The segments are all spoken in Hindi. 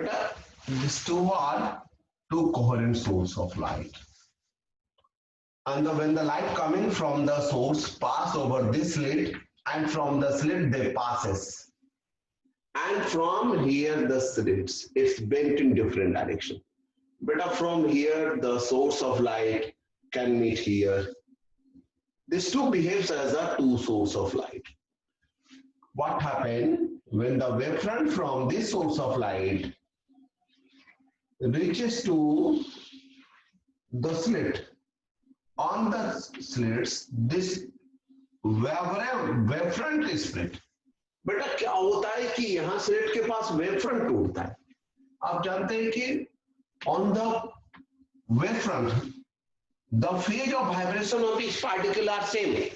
But these two are two coherent source of light. And when the light coming from the source pass over this slit, and from the slit they passes. And from here the slits, it's bent in different direction. But from here the source of light can meet here. This two behaves as a two source of light. What happened when the wavefront from this source of light reaches to the slit? On the slits, this wavefront is split. बेटा क्या होता है कि यहाँ स्लिट के पास वेवफ्रंट टूटता है. आप जानते हैं कि on the wavefront, the phase of vibration of each particle are same.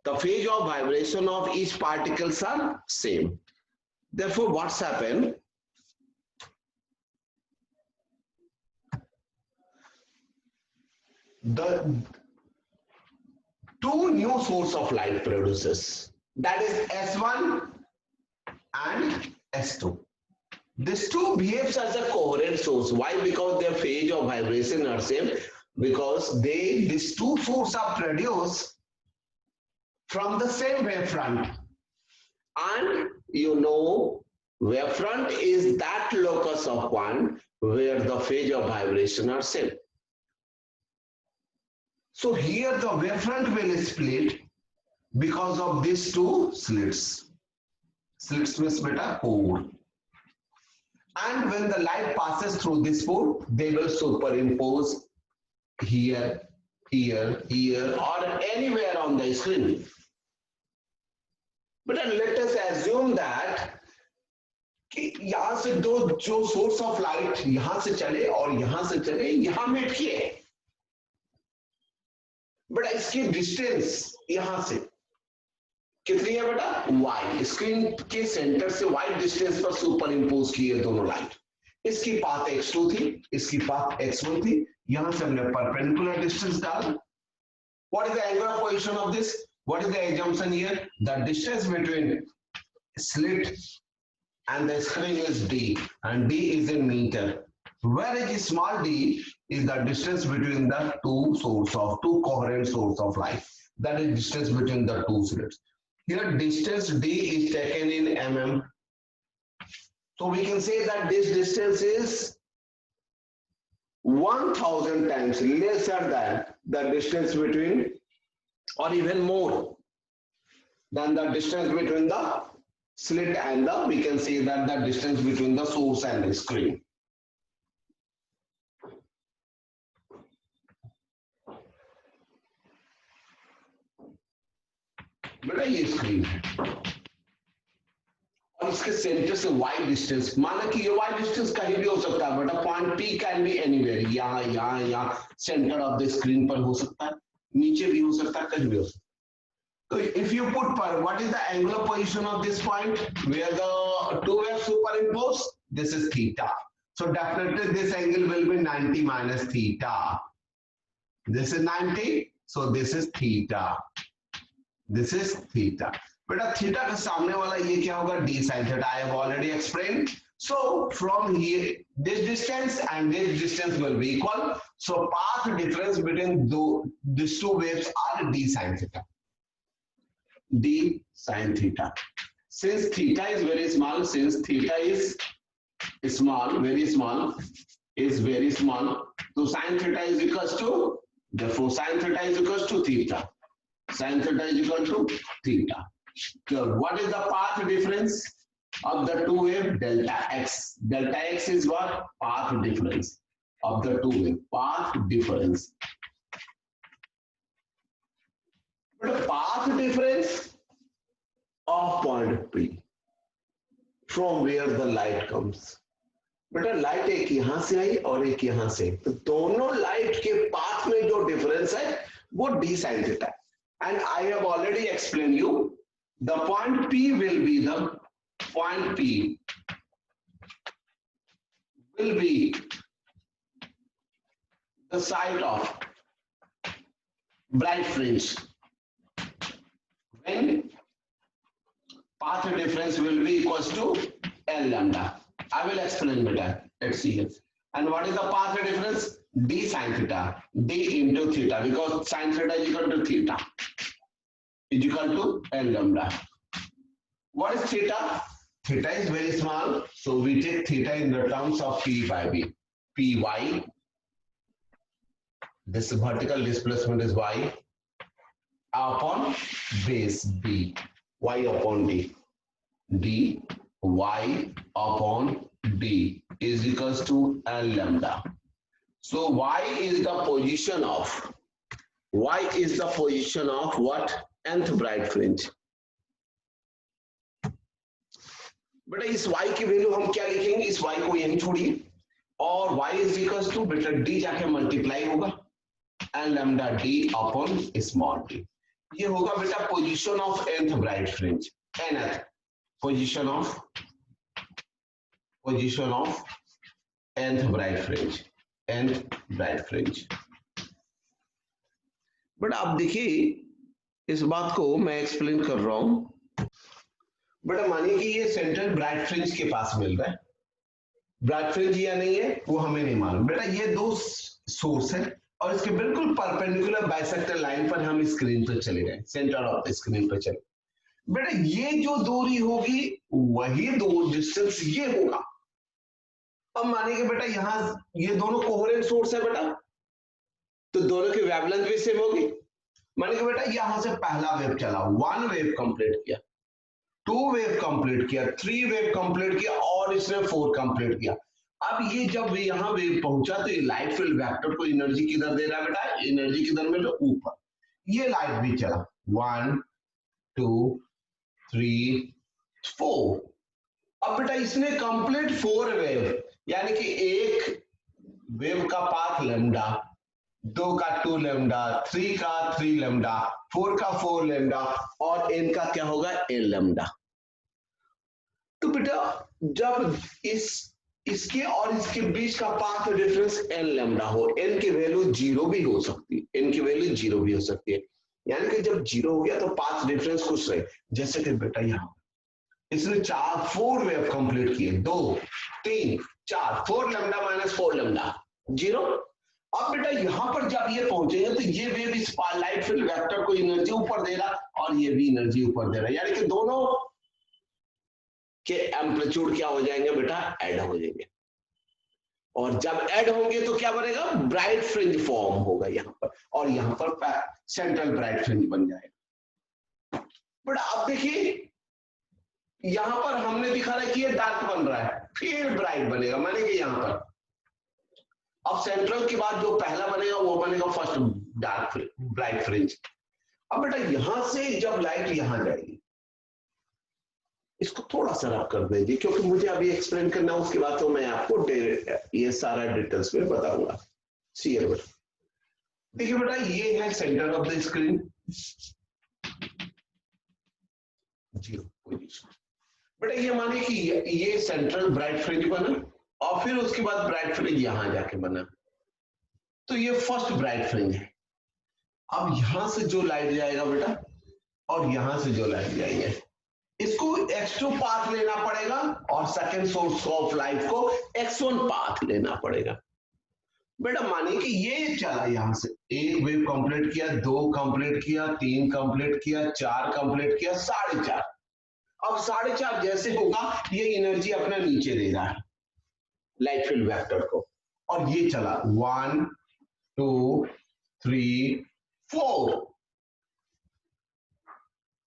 The phase of vibration of each particles are same. Therefore, what's happened? The two new source of light produces, that is S1 and S2. These two behaves as a coherent source. Why? Because their phase of vibration are same. Because these two sources are produced from the same wavefront. And you know, wavefront is that locus of point where the phase of vibration are same. So here the wavefront will split because of these two slits. Slits means beta pore. And when the light passes through this pore, they will superimpose here, here, here, or anywhere on the screen. But let us assume that कि यहाँ से दो जो source of light यहाँ से चले और यहाँ से चले, यहाँ meet किए. बट इसकी डिस्टेंस यहां से कितनी है बेटा? y. स्क्रीन के सेंटर से y डिस्टेंस पर सुपर इंपोज की है दोनों लाइट. इसकी पाथ x2 थी, इसकी पाथ x1 थी. यहां से हमने परपेंडिकुलर डिस्टेंस डाला. What is the angular position of this? What is the assumption here? The distance between slit and the screen is d, and d is in meter. Whereas small d is the distance between the two coherent source of light. That is distance between the two slits. Here distance d is taken in mm. So we can say that this distance is 1000 times lesser than the distance between, or even more than the distance between the slit and the, we can say that the distance between the source and the screen. बेटा ये स्क्रीन है और इसके सेंटर से y डिस्टेंस, माना कि ये y डिस्टेंस कहीं भी हो सकता है बेटा. Point P can be anywhere, यहाँ यहाँ यहाँ सेंटर ऑफ द स्क्रीन पर हो सकता है, नीचे भी हो सकता है, कहीं भी हो सकता है. तो इफ यू पुट पर what is the angular position of this point where the two waves superimpose? This is theta. So definitely this angle will be 90 minus theta. This is 90, so this is theta. This is theta. बेटा थीटा के सामने वाला ये क्या होगा? d sin theta. I have already explained. So from here, this distance and this distance will be equal. So path difference between these two waves are d sin theta. D sin theta. Since theta is very small, since theta is small, very small, is very small, so sin theta is equals to, therefore sin theta is equals to theta. Sin theta is equal to theta. So what is the path difference of the two wave? Delta x. Delta x is what? Path difference of the two wave. Path difference. But the path difference of point P from where the light comes. बेटा लाइट एक यहाँ से आई और एक यहाँ से, तो दोनों लाइट के पाथ में जो डिफरेंस है वो d sin theta. And I have already explained you, the point P will be the point P will be the site of bright fringe when path difference will be equals to L lambda. I will explain better. Let's see it. And what is the path difference? D sin theta. D into theta, because sin theta is equal to theta is equal to L lambda. What is theta? Theta is very small, so we take theta in the terms of P by B. Py, this vertical displacement is y upon base B. Y upon D. D y upon D is equals to L lambda. So y is the position of what? Nth bright fringe. बेटा इस y की वैल्यू हम क्या लिखेंगे? इस y को यहीं छोड़िए और y इज इक्वल्स टू बेटा d जाके मल्टीप्लाई होगा L lambda d upon small d. ये होगा बेटा position of nth bright fringe. nth position of nth bright fringe. nth bright fringe. But आप देखिए इस बात को मैं एक्सप्लेन कर रहा हूं. बट मानिए कि ये सेंट्रल ब्राइट फ्रिंज के पास मिल रहा है. ब्राइट फ्रिंज या नहीं है वो हमें नहीं मालूम. बेटा ये दो सोर्स है और इसके बिल्कुल परपेंडिकुलर बाइसेक्टर लाइन पर हम स्क्रीन पर चले गए, सेंटर ऑफ स्क्रीन पर चले. बेटा ये जो दूरी होगी वही दो डिस्टेंस ये होगा. अब मानिए कि बेटा यहाँ ये दोनों कोहेरेंट सोर्स है बेटा, तो दोनों की वेवलेंथ भी सेम होगी. मानिए कि बेटा यहां से पहला वेव चला, 1 वेव कंप्लीट किया, 2 वेव कंप्लीट किया, 3 वेव कंप्लीट किया और इसने 4 कंप्लीट किया. अब ये जब यहाँ वेव पहुंचा तो ये लाइट फील्ड वेक्टर को एनर्जी किधर दे रहा है बेटा? एनर्जी किधर मिल रहा है? ऊपर. ये लाइट भी चला 1 2 3 4. अब बेटा इसने कंप्लीट 4 वेव, यानी कि एक वेव का पाथ लैम्डा, 2 का 2 लैम्डा, 3 का 3 लैम्डा, 4 का 4 लैम्डा और n का क्या होगा? n lambda. तो बेटा जब इसके और इसके बीच का पाथ डिफरेंस n लैम्डा हो, n की वैल्यू 0 भी हो सकती है, n की वैल्यू 0 भी हो सकती है. यानी कि जब 0 हो गया तो पाथ डिफरेंस कुछ रहे. जैसे कि बेटा यहाँ इसने 4 वेव कंप्लीट किए, 2 3 4, 4 लैम्डा माइनस 4 लैम्डा 0. अब बेटा यहां पर जब ये पहुंचेंगे तो ये वेव इस लाइट फील्ड वेक्टर को एनर्जी ऊपर दे रहा और ये भी एनर्जी ऊपर दे रहा, यानी कि दोनों के एम्पलीट्यूड क्या हो जाएंगे बेटा? ऐड हो जाएंगे. और जब ऐड होंगे तो क्या बनेगा? ब्राइट फ्रिंज फॉर्म होगा यहां पर, और यहां पर सेंट्रल ब्राइट फ्रिंज बन जाएगा. बट अब देखिए यहां पर हमने दिखा रहा है कि ये डार्क बन रहा है, फिर ब्राइट बनेगा, माने कि यहां पर अब सेंट्रल के बाद जो पहला बनेगा वो बनेगा फर्स्ट डार्क ब्राइट फ्रिंज. अब बेटा यहां से जब लाइट यहां जाएगी, इसको थोड़ा सा रफ कर दीजिए क्योंकि मुझे अभी एक्सप्लेन करना है, उसके बाद तो मैं आपको ये सारा डिटेल्स में बताऊंगा. सीरियल बेटा देखिए बेटा ये है centre of the screen, 0 position. बेटा ये मानिए कि ये सेंट्रल ब्राइट फ्रिंज बना और फिर उसके बाद ब्राइट फ्रिंज यहां जाके बना, तो ये फर्स्ट ब्राइट फ्रिंज है. अब यहां से जो लाइट जाएगा बेटा और यहां से जो लाइट जाएंगे, इसको x2 पाथ लेना पड़ेगा और सेकंड सोर्स ऑफ लाइट को x1 पाथ लेना पड़ेगा. बेटा मानिए कि ये चला यहां से, 1 वेव कंप्लीट किया, 2 कंप्लीट किया, 3 कंप्लीट किया, 4 कंप्लीट किया, 4.5. अब 4.5 जैसे होगा ये एनर्जी अपना नीचे दे रहा है लाइट फील्ड वेक्टर को, और ये चला 1 2 3 4.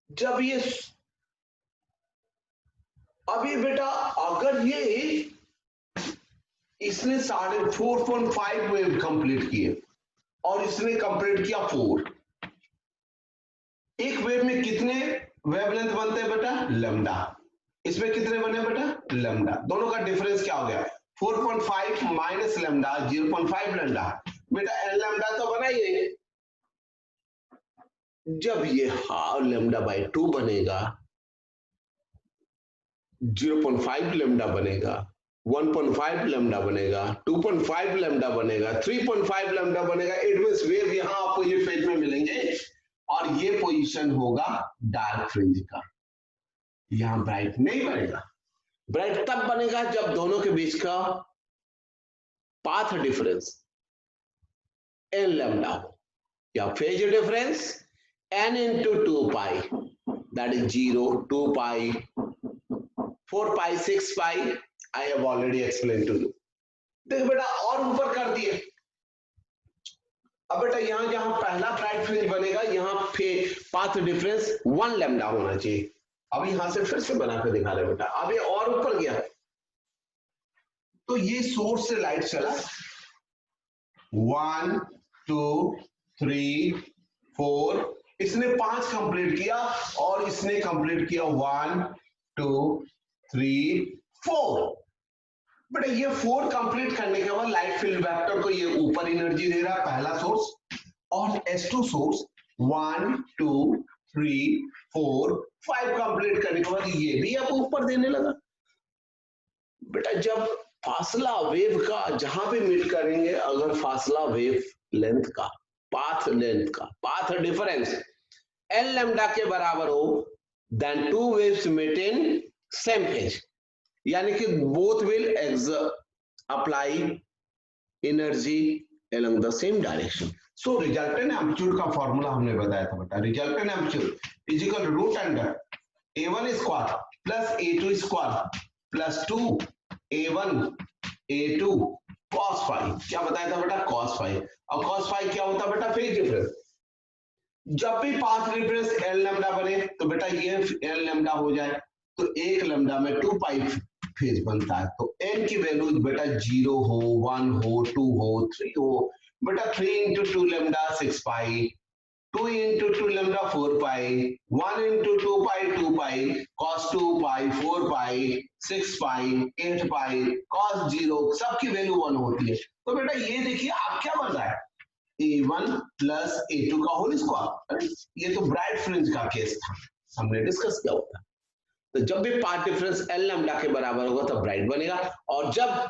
जब ये अभी बेटा अगर ये इसने 4.5 वेव कंप्लीट किए और इसने कंप्लीट किया 4, एक वेव में कितने वेवलेंथ बनते हैं बेटा? लैम्डा. इसमें कितने बने बेटा? लैम्डा. दोनों का डिफरेंस क्या हो गया? 4.5 माइनस लैम्डा 0.5 लैम्डा. बेटा एन लैम्डा तो बना ही नहीं. जब ये हाफ लैम्डा बाई 2 बनेगा, 0.5 लैम्डा बनेगा, 1.5 लैम्डा बनेगा, 2.5 लैम्डा बनेगा, 3.5 लैम्डा बनेगा. इट मींस वेव यहां आपको ये फेज में मिलेंगे और ये पोजीशन होगा डार्क फ्रिंज का. यहां ब्राइट नहीं बनेगा. ब्राइट तब बनेगा जब दोनों के बीच का पाथ डिफरेंस n लैम्डा हो, या phase difference n into 2 pi, that is 0, 2 pi, 4 pi, 6 pi. I have already explained to you. देख बेटा और ऊपर कर दिए। अब बेटा यहां जहां पहला ब्राइट फ्रिंज बनेगा यहां पाथ डिफरेंस 1 लैम्डा होना चाहिए। अब यहां से फिर से बनाकर दिखा रहे बेटा, अब ये और ऊपर गया तो ये सोर्स से लाइट चला 1 2 3 4, इसने 5 कंप्लीट किया और इसने कंप्लीट किया 1 2 3 4। बेटा ये 4 कंप्लीट करने के बाद लाइट फील्ड वेक्टर को ये ऊपर एनर्जी दे रहा है पहला सोर्स, और S2 सोर्स 1 2 3 4 5 कंप्लीट करने के बाद ये भी अब ऊपर देने लगा। बेटा जब फासला वेव का जहां पे मीट करेंगे, अगर फासला वेव लेंथ का, पाथ लेंथ का, पाथ डिफरेंस एल लैम्डा के बराबर हो, then two waves meet in same phase, यानी कि both will apply energy along the same direction. So resultant amplitude का फॉर्मूला हमने बताया था बेटा, resultant amplitude is equal to root under a1 square plus a2 square plus 2 a1 a2 cos phi। क्या बताया था बेटा? cos phi। और cos phi क्या होता है बेटा? Phase difference. जब भी पाथ डिफरेंस एल लैम्डा बने तो बेटा ये एल लैम्डा हो जाए तो 1 लैम्डा में 2 पाई फेज बनता है। तो n की वैल्यू बेटा 0 हो, 1 हो, 2 हो, 3 हो। बेटा 3 into 2 लैम्डा 6 पाई, 2 into 2 लैम्डा 4 पाई, 1 into 2 पाई 2 पाई, cos 2 पाई 4 पाई 6 पाई 8 पाई cos 0, सबकी वैल्यू 1 होती है। तो बेटा ये देखिए आप क्या बन रहा है, a1 plus a2 का होल स्क्वायर। ये तो ब्राइट फ्रिंज का केस था, हमने डिस्कस किया होता। तो जब भी पाथ डिफरेंस एल लैम्डा के बराबर होगा तब ब्राइट बनेगा, और जब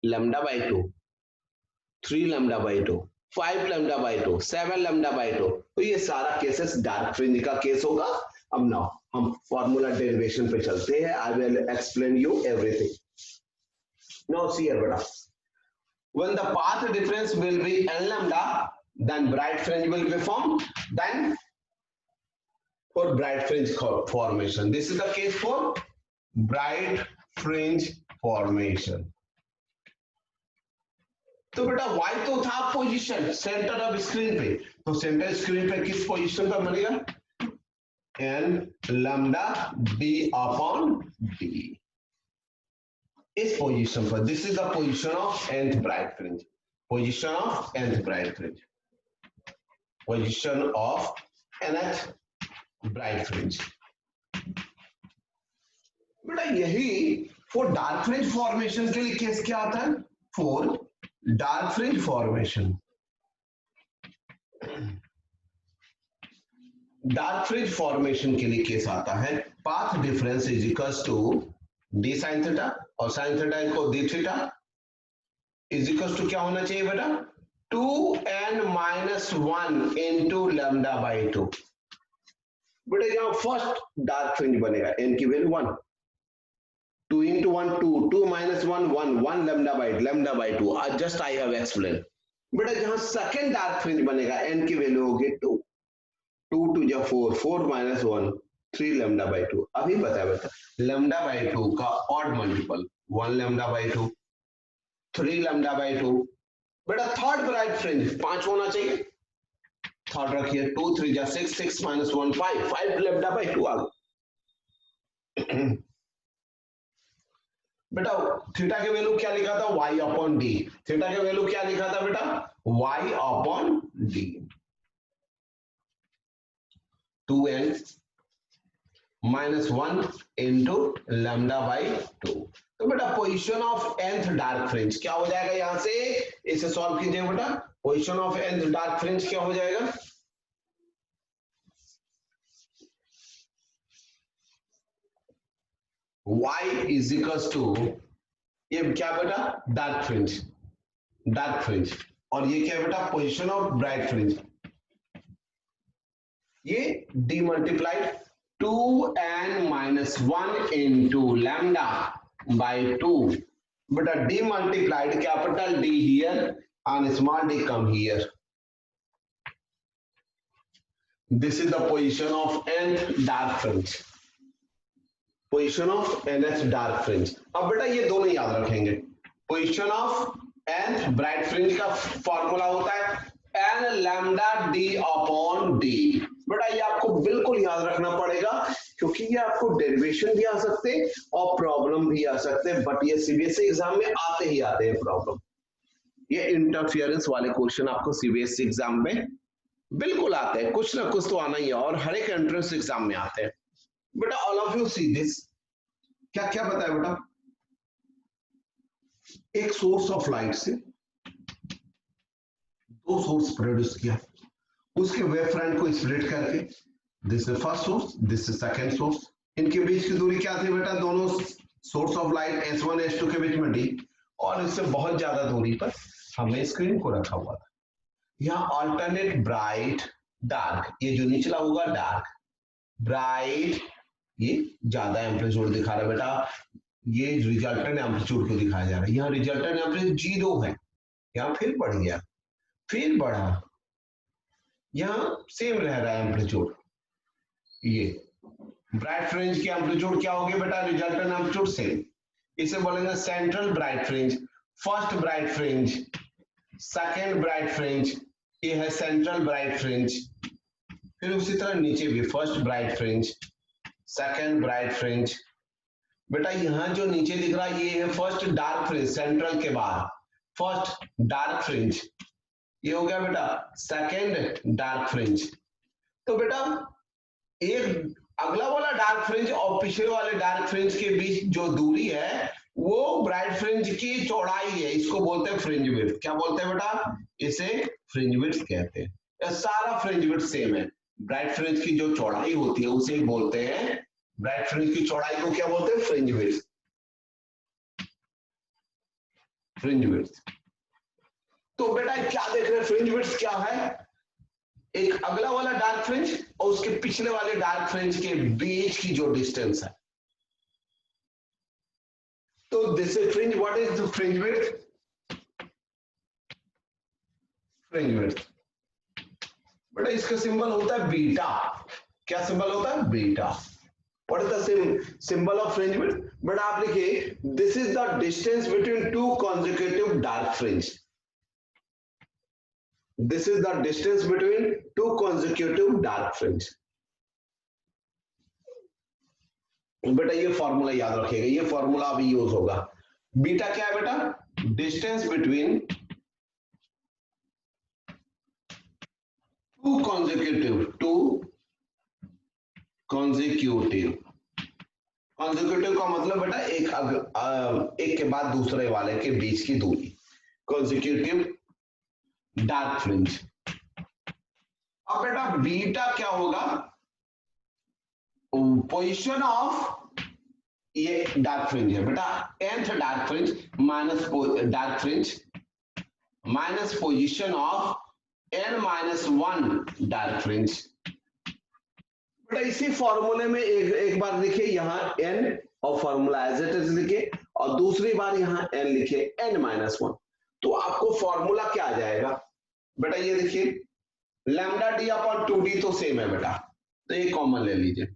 lambda by 2, 3 lambda by 2, 5 lambda by 2, 7 lambda by 2, तो ये सारा केसेस डार्क फ्रिंज का केस होगा। अब नाउ हम फॉर्मूला डेरिवेशन पे चलते हैं। I will explain you everything. Now see here बेटा, when the path difference will be n lambda, then bright fringe will be formed. Then for bright fringe formation, this is the case for bright fringe formation. तो बेटा y तो था पोजीशन सेंटर ऑफ स्क्रीन पे, तो सेंटर स्क्रीन पे किस पोजीशन पर बनेगा, n lambda d upon d, इस पोजीशन पर। This is the position of nth bright fringe, position of nth bright fringe, position of nth bright fringe. बेटा यही फॉर डार्क फ्रिंज फॉर्मेशन के लिए केस क्या आता है, for dark fringe formation, dark fringe formation के लिए केस आता है path difference is equals to d sine theta, और साइन थीटा को d theta is equals to क्या होना चाहिए बेटा, 2n-1 into लैम्डा बाई 2। बेटा यहाँ फर्स्ट डार्क फ्रिंज बनेगा, n की value 1, 2 into 1 2, 2 minus 1 1, 1 lambda by 2, just I have explained। बेटा जहां सेकंड डार्क फ्रिंज बनेगा n की वैल्यू होगी 2, 2 2 जा 4, 4 minus 1 3 lambda by 2। अभी बताया बेटा lambda by 2 का odd multiple 1 lambda by 2, 3 lambda by 2। बेटा थर्ड ब्राइट फ्रिंज 5 होना चाहिए, थर्ड रखिए 2 3 जा 6, 6 minus 1 5, 5 lambda by 2 आ गया। बेटा थीटा के वैल्यू क्या लिखा था, y अपॉन डी। थीटा के वैल्यू क्या लिखा था बेटा, y upon D, 2n-1 into lambda by 2। तो बेटा position of nth dark fringe क्या हो जाएगा, यहां से इसे सॉल्व कीजिए बेटा। Position of nth dark fringe क्या हो जाएगा, y इज इक्वल्स टू, ये क्या बेटा डार्क फ्रिंज, डार्क फ्रिंज, और ये क्या बेटा पोजीशन ऑफ ब्राइट फ्रिंज, ये D multiplied 2n-1 into lambda by 2. But D multiplied capital D here and small d come here. This is the position of nth dark fringe. Position of nth dark fringe. अब बेटा ये दोनों याद रखेंगे. Position of nth bright fringe का फॉर्मूला होता है n lambda d upon d. बेटा ये आपको बिल्कुल याद रखना पड़ेगा क्योंकि ये आपको डेरिवेशन भी आ सकते और प्रॉब्लम भी आ सकते हैं. बट ये सीबीएसई एग्जाम में आते ही आते हैं प्रॉब्लम. ये इंटरफियरेंस वाले क्वेश्चन आपको सीबीएसई एग्जाम में बिल्कुल आते हैं. कुछ ना कुछ तो आना ही है और हर एक एंट्रेंस एग्जाम में आते हैं. बेटा all of you see this. क्या क्या बताया बेटा? एक सोर्स ऑफ लाइट से दो सोर्स प्रोड्यूस किया, उसके वेव फ्रंट को स्प्लिट करके, this is first source, this is second source. इनके बीच की दूरी क्या थी बेटा? दोनों source of light S1 S2 के बीच में D, और इससे बहुत ज्यादा दूरी पर हमने स्क्रीन को रखा हुआ था. यहाँ ऑल्टरनेट ब्राइट डार्क, ये जो निचला होगा डार्क, ब्राइट ये ज्यादा एम्पलीट्यूड दिखा रहा है बेटा. ये रिजल्टेंट एम्पलीट्यूड को दिखाया जा रहा है. यहाँ रिजल्टेंट एम्पलीट्यूड 0 है, यहाँ फिर बढ़ गया, फिर बढ़ा, यहाँ सेम रह रहा है एम्पलीट्यूड. ये ब्राइट फ्रिंज की एम्पलीट्यूड क्या होगी बेटा? Resultant amplitude same. इसे बोलेंगे central bright fringe, first bright fringe, second bright fringe, ये है सेंट्रल ब्राइट फ्रिंज. फिर उसी तरह नीचे भी first bright fringe, second bright fringe. बेटा यहाँ जो नीचे दिख रहा है ये है फर्स्ट डार्क फ्रिंज, सेंट्रल के बाद फर्स्ट डार्क फ्रिंज. ये हो गया बेटा सेकेंड डार्क फ्रिंज. तो बेटा एक अगला वाला डार्क फ्रिंज और पिछले वाले डार्क फ्रिंज के बीच जो दूरी है वो ब्राइट फ्रिंज की चौड़ाई है. इसको बोलते हैं फ्रिंज विड्थ. क्या बोलते हैं बेटा? इसे फ्रिंज विड्थ कहते हैं. सारा फ्रिंज विड्थ सेम है. ब्राइट फ्रिंज की जो चौड़ाई होती है उसे बोलते हैं, ब्राइट फ्रिंज की चौड़ाई को क्या बोलते हैं? Fringe width. Fringe width. तो बेटा क्या देख रहे हैं? फ्रिंज विड्थ क्या है? एक अगला वाला डार्क फ्रिंज और उसके पिछले वाले डार्क फ्रिंज के बीच की जो डिस्टेंस है. तो this is fringe. What is the fringe width? Fringe width. बेटा इसका सिंबल होता है बीटा. क्या सिंबल होता है? Beta. What is the symbol of fringe width? बेटा आप लिखिए this is the distance between two consecutive dark fringe. This is the distance between two consecutive dark fringe. बेटा ये फॉर्मूला याद रखिएगा, ये फॉर्मूला अभी यूज होगा. बीटा क्या है बेटा? डिस्टेंस बिटवीन टू consecutive का मतलब बेटा एक के बाद दूसरे वाले के बीच की दूरी, consecutive डार्क फ्रिंज. अब बेटा बीटा क्या होगा? पोजीशन ऑफ ये डार्क फ्रिंज है बेटा, nth dark fringe minus dark fringe minus position of n-1 dark fringe. बेटा इसी फॉर्मूले में एक बार लिखे यहाँ n और फॉर्मूला एज इट इज लिखे, और दूसरी बार यहाँ n लिखे n-1. तो आपको फॉर्मूला क्या आ जाएगा बेटा? ये देखिए लैम्डा डी अपॉन 2d तो सेम है बेटा, तो ये कॉमन ले लीजिए.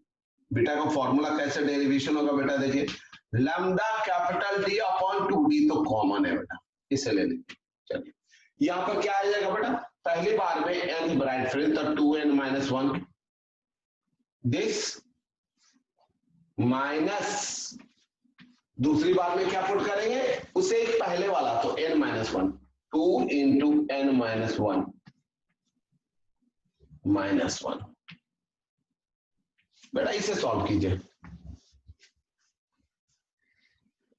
बेटा का फॉर्मूला कैसे डेरिवेशन होगा बेटा? देखिए lambda capital D upon 2d तो कॉमन है बेटा, इसे ले लीजिए. चलिए यहाँ पर क्या आ जाएगा बेटा? पहली बार में n ब्राइट फ्रिंज तो 2n-1, दिस माइनस दूसरी बार में क्या पुट करेंगे? उसे एक पहले वाला तो n-1, 2 into n-1 -1. बेटा इसे सॉल्व कीजिए.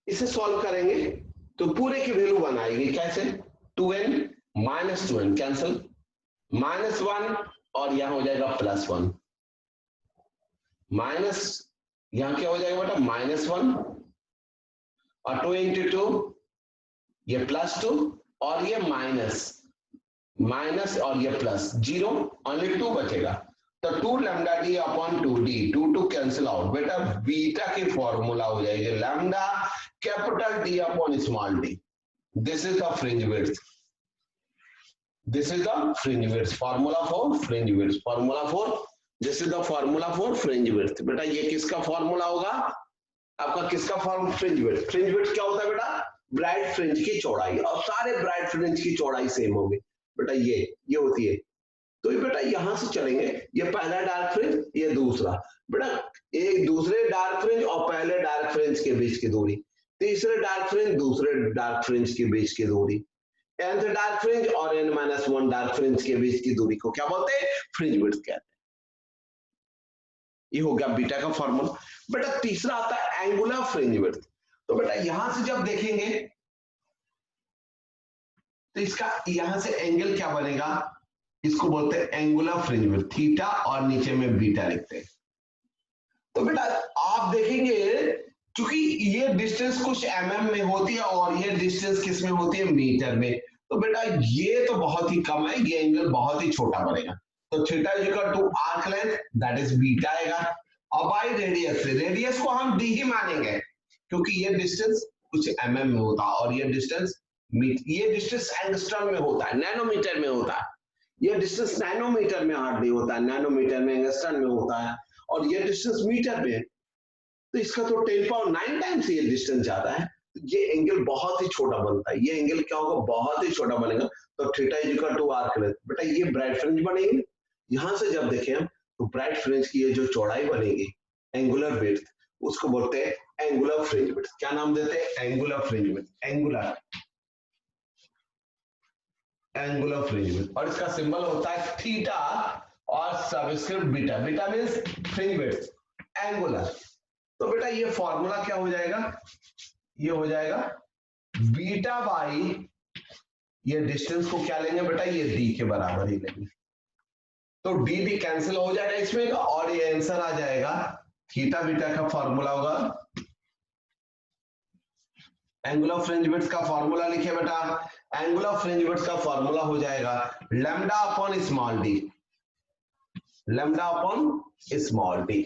इसे सॉल्व करेंगे तो पूरे की वैल्यू 1 आएगी. कैसे? 2n माइनस 2n कैंसल, -1 और यहां हो जाएगा +1, माइनस यहां क्या हो जाएगा बेटा? -1 और 2 into 2 ये +2 और ये माइनस और ये प्लस, 0 ओनली 2 बचेगा. तो 2 lambda D upon 2d, 2 cancel out, बेटा बीटा की फॉर्मूला हो जाएगी lambda capital D upon small D. This is the fringe width. This is the fringe width. Formula for fringe width. Formula for this is the formula for fringe width. बेटा ये किसका फॉर्मूला होगा? आपका किसका form? Fringe width. Fringe width क्या होता है बेटा? ब्राइट फ्रिंज की चौड़ाई. और सारे ब्राइट फ्रिंज की चौड़ाई सेम होगी बेटा. ये होती है. तो ये बेटा यहां से चलेंगे. ये पहला डार्क फ्रिंज, ये दूसरा. बेटा एक दूसरे डार्क फ्रिंज और पहले डार्क फ्रिंज के बीच की दूरी, तीसरे डार्क फ्रिंज दूसरे डार्क फ्रिंज के बीच की दूरी, nth डार्क फ्रिंज और n-1 डार्क फ्रिंज के बीच की दूरी को क्या बोलते हैं? फ्रिंज विड्थ कहते हैं. ये हो गया बीटा का फॉर्मूला. बेटा तीसरा आता है एंगुलर फ्रिंज विड्थ. तो बेटा यहां से जब देखेंगे तो इसका यहां से एंगल क्या बनेगा? इसको बोलते हैं एंगुलर फ्रिंज विड्थ. थीटा और नीचे में बीटा लिखते हैं. तो बेटा आप देखेंगे क्योंकि ये डिस्टेंस कुछ mm में होती है और ये डिस्टेंस किस में होती है? मीटर में. तो बेटा ये तो बहुत ही कम है, ये एंगल बहुत ही छोटा बनेगा. तो theta is equal to arc length, that is beta आएगा. अब बाई रेडियस से, रेडियस को हम डी ही मानेंगे क्योंकि ये डिस्टेंस कुछ mm में होता है और ये डिस्टेंस एंगस्ट्रम में होता है, नैनोमीटर में होता है. ये डिस्टेंस नैनोमीटर में हार्डली होता है, नैनोमीटर में, एंगस्ट्रम में होता है, और ये डिस्टेंस मीटर में. तो इसका तो 10⁹ टाइम्स ये डिस्टेंस ज्यादा है. ये एंगल बहुत ही छोटा बनता है. ये एंगल क्या होगा? बहुत ही छोटा बनेगा. तो theta is equal to arc length. बेटा ये ब्राइट फ्रिंज बनेगी. यहां से जब देखें हम तो ब्राइट फ्रिंज की ये जो चौड़ाई बनेगी, एंगुलर विड्थ, उसको बोलते हैं एंगुलर फ्रिंज विड्थ. क्या नाम देते हैं? Angular fringe width. Angular fringe width. और इसका सिंबल होता है थीटा और subscript beta. Beta means fringe width, angular. तो बेटा ये फॉर्मूला क्या हो जाएगा? ये हो जाएगा बीटा बाई ये डिस्टेंस को क्या लेंगे बेटा? ये डी के बराबर ही लेंगे. तो डी डी कैंसिल हो जाएगा इसमें और ये आंसर आ जाएगा. थीटा बीटा का फॉर्मूला होगा, एंगुलर फ्रिंज विड्थ का फॉर्मूला लिखिए बेटा. एंगुलर फ्रिंज विड्थ का फॉर्मूला हो जाएगा lambda upon small D. Lambda upon small D.